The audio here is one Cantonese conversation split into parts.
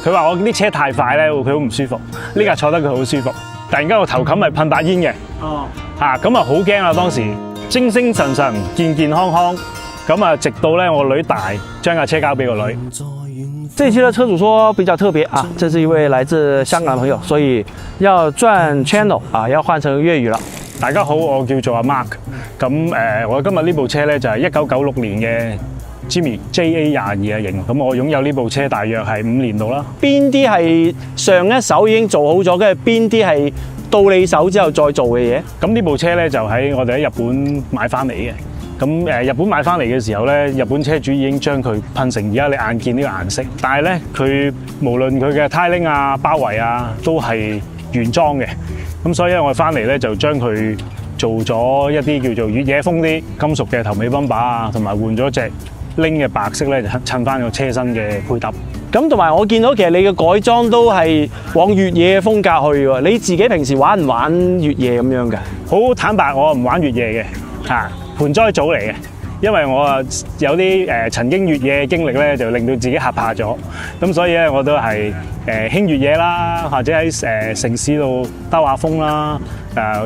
佢話我啲車太快咧，佢好唔舒服。呢架坐得佢好舒服。突然間個頭冚係噴白煙嘅，咁啊好驚啦！當時精精神神、健健康康，咁啊直到咧我女大，將架車交俾個女。這一期的車主說比較特別啊，這是一位來自香港的朋友，所以要轉 channel 啊，要換成粵語啦。大家好，我叫做阿 Mark。咁我今日呢部車咧就係1996年嘅 Jimmy JA22嘅型。咁我擁有呢部車大約係5年度啦。邊啲係上一手已經做好咗，跟住邊啲係到你手之後再做嘅嘢？咁呢部車咧就我哋喺日本買翻嚟嘅。咁日本買翻嚟嘅時候咧，日本車主已經將佢噴成而家你眼見呢個顏色。但係咧，佢無論佢嘅呔鈴啊、包圍啊，都係原裝嘅。咁所以我哋翻嚟咧就將佢做咗一啲叫做越野風啲金屬嘅頭尾泵把啊，同埋換咗隻鈴嘅白色咧，就襯翻個車身嘅配搭。咁同埋我見到其實你嘅改裝都係往越野嘅風格去喎。你自己平時玩唔玩越野咁樣㗎？好坦白，我唔玩越野嘅嚇。盆栽組嚟嘅，因為我有啲曾經越野嘅經歷咧，就令到自己嚇怕咗。咁所以咧，我都係輕越野啦，或者喺城市度兜下風啦，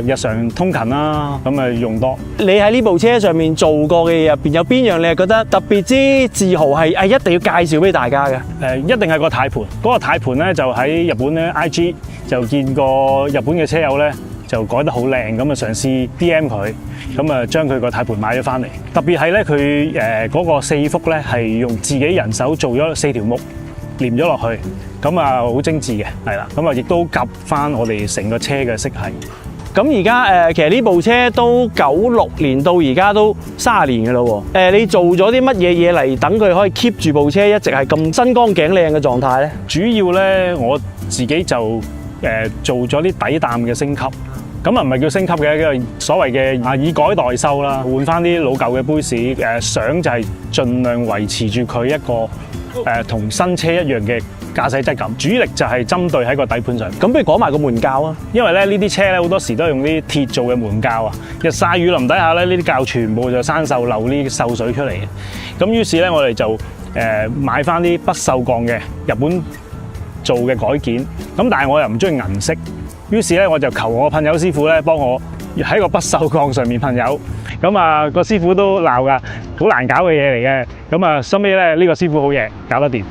日常通勤啦，咁啊用多。你喺呢部車上面做過嘅嘢入邊，有邊樣你係覺得特別之自豪，係一定要介紹俾大家嘅？一定係個軚盤。嗰個軚盤咧就喺日本咧 IG 就見過日本嘅車友咧。就改得好靚，咁啊嘗試 DM 佢，咁啊將佢個軚盤買咗翻嚟。特別係咧，佢嗰個4幅咧係用自己人手做咗4條木連咗落去，咁啊好精緻嘅，係啦。咁啊亦都夾翻我哋成個車嘅色系。咁而家其實呢部車都96年到而家都30年嘅咯喎。你做咗啲乜嘢嘢嚟等佢可以 keep 住部車一直係咁身光頸靚嘅狀態咧？主要咧我自己就做咗啲底膽嘅升級。咁啊唔係叫升級嘅，一個所謂嘅以改代修啦，換翻啲老舊嘅杯士，想就係盡量維持住佢一個同新車一樣嘅駕駛質感。主力就係針對喺個底盤上。咁不如講埋個門鉸啊，因為咧呢啲車咧好多時都係用啲鐵做嘅門鉸啊，日曬雨淋底下咧呢啲鉸全部就生鏽漏呢啲鏽水出嚟嘅。咁於是咧我哋就買翻啲不鏽鋼嘅日本做嘅改件。咁但係我又唔中意銀色。於是咧，我就求我噴油師傅咧幫我喺個不鏽鋼上面噴油。咁啊，個師傅都鬧㗎，好難搞嘅嘢嚟嘅。咁啊，收尾咧呢個師傅好嘢，搞得掂。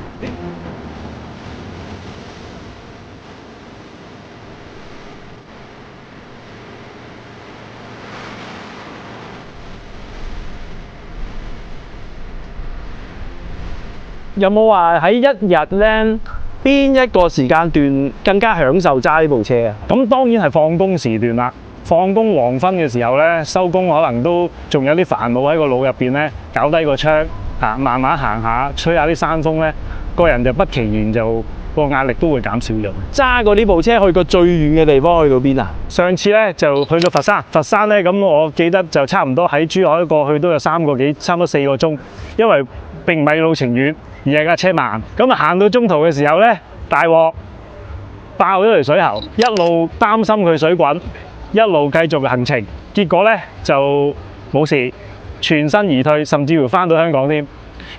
有冇話喺一日咧？邊一個時間段更加享受揸呢部車啊？咁當然係放工時段啦。放工黃昏嘅時候咧，收工可能都仲有啲煩惱喺個腦入邊咧，搞低個窗慢慢行下，吹下啲山風咧，個人就不其然就個壓力都會減少咗。揸過呢部車去過最遠嘅地方去到邊啊？上次咧就去到佛山，佛山咧咁我記得就差唔多喺珠海過去都有3個幾，差唔多4個鐘，因為並唔係路程遠。而係架車慢，咁啊行到中途嘅時候咧，大鑊爆咗條水喉，一路擔心佢水滾，一路繼續行程，結果咧就冇事，全身而退，甚至乎翻到香港添。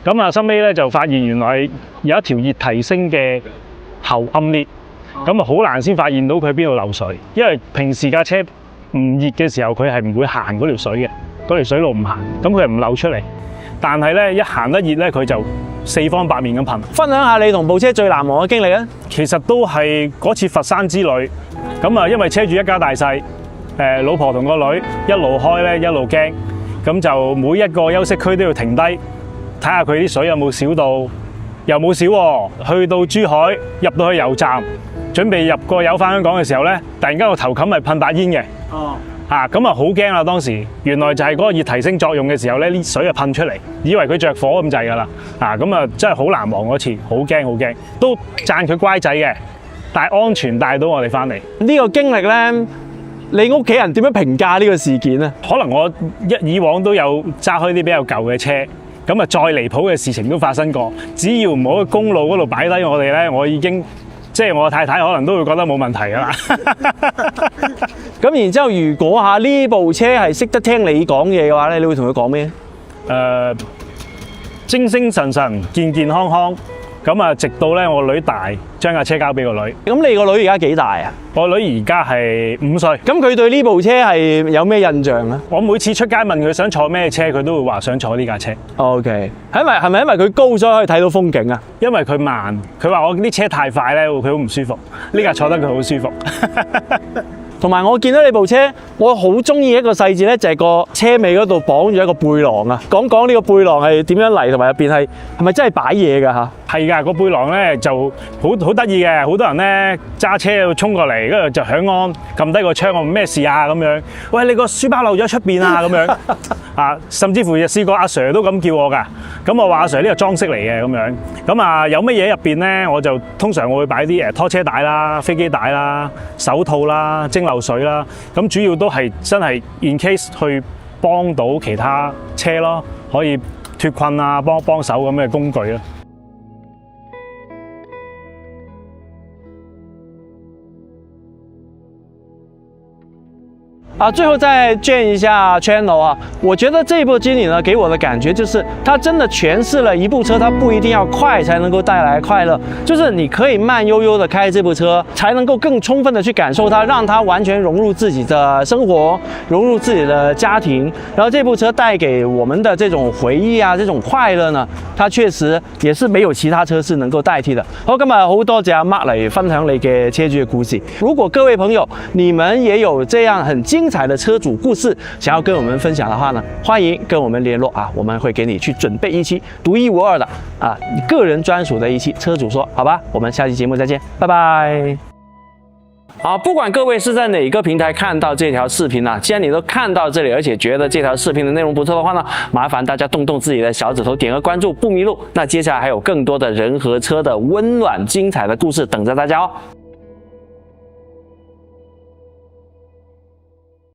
咁啊，收尾咧就發現原來有一條熱提升嘅喉暗裂，咁啊好難先發現到佢邊度漏水，因為平時架車唔熱嘅時候，佢係唔會行嗰條水嘅，嗰條水路唔行，咁佢係唔漏出嚟。但係咧一行得熱咧，佢就4方8面咁噴。分享下你同部車最難忘嘅經歷啊！其實都係嗰次佛山之旅，咁啊因為車主一家大細，老婆同個女一路開咧一路驚，咁就每一個休息區都要停低睇下佢啲水有冇少到，又冇少喎。去到珠海入到去油站，準備入個油返香港嘅時候咧，突然間個頭冚係噴白煙嘅。咁啊好驚啦！當時原來就係嗰個熱提升作用嘅時候咧，啲水就噴出嚟，以為佢着火咁滯㗎啦。咁啊真係好難忘嗰次，好驚好驚，都讚佢乖仔嘅，但係安全帶到我哋翻嚟。呢個經歷咧，你屋企人點樣評價呢個事件咧？可能我以往都有揸開啲比較舊嘅車，咁啊再離譜嘅事情都發生過。只要唔好喺公路嗰度擺低我哋咧，我已經即係我太太可能都會覺得冇問題㗎啦。咁然之後，如果呢部車係識得聽你講嘢嘅話咧，你會同佢講咩？精精神神、健健康康，咁啊，直到咧我女大，將架車交俾個女。咁你個女而家幾大啊？我女而家係5歲。咁佢對呢部車係有咩印象咧？我每次出街問佢想坐咩車，佢都會話想坐呢架車。OK，係咪因為佢高所以可以睇到風景啊？因為佢慢，佢話我啲車太快咧，佢好唔舒服。呢架坐得佢好舒服。同埋我見到你部車，我好中意一個細節咧，就係個車尾嗰度綁住一個背囊啊！講講呢個背囊係點樣嚟，同埋入邊係咪真係擺嘢㗎嚇？係㗎，個背囊咧就好得意嘅，好多人咧揸車要衝過嚟，跟住就響安撳低個窗，我問咩事啊咁樣？喂，你個書包漏咗出邊啊咁樣啊！甚至乎試過阿 Sir 都咁叫我㗎，咁我話阿 Sir 呢個裝飾嚟嘅咁樣，咁啊有乜嘢入邊咧？我就通常我會擺啲拖車帶啦、飛機帶啦、手套啦、蒸餾水啦，咁主要都係真係 in case 去幫到其他車咯，可以脫困啊、幫手咁嘅工具咯。最後再見一下 Channel 啊，我覺得這部經理呢，給我的感覺就是，它真的詮釋了一部車，它不一定要快才能夠帶來快樂，就是你可以慢悠悠的開這部車，才能夠更充分的去感受它，讓它完全融入自己的生活，融入自己的家庭，然後這部車帶給我們的這種回憶啊，這種快樂呢，它確實也是沒有其他車是能夠代替的。好，今日好多謝阿 Mark 嚟分享你嘅車主嘅故事。如果各位朋友你們也有這樣很精彩的車主故事，想要跟我們分享的話呢，歡迎跟我們聯絡啊，我們會給你去準備一期獨一無二的個人專屬的一期車主說，好吧？我們下期節目再見，拜拜。好，不管各位是在哪個平台看到這條視頻啊，既然你都看到這裡，而且覺得這條視頻的內容不錯的話呢，麻煩大家動動自己的小指頭，點個關注，不迷路。那接下來還有更多的人和車的溫暖精彩的故事等着大家哦。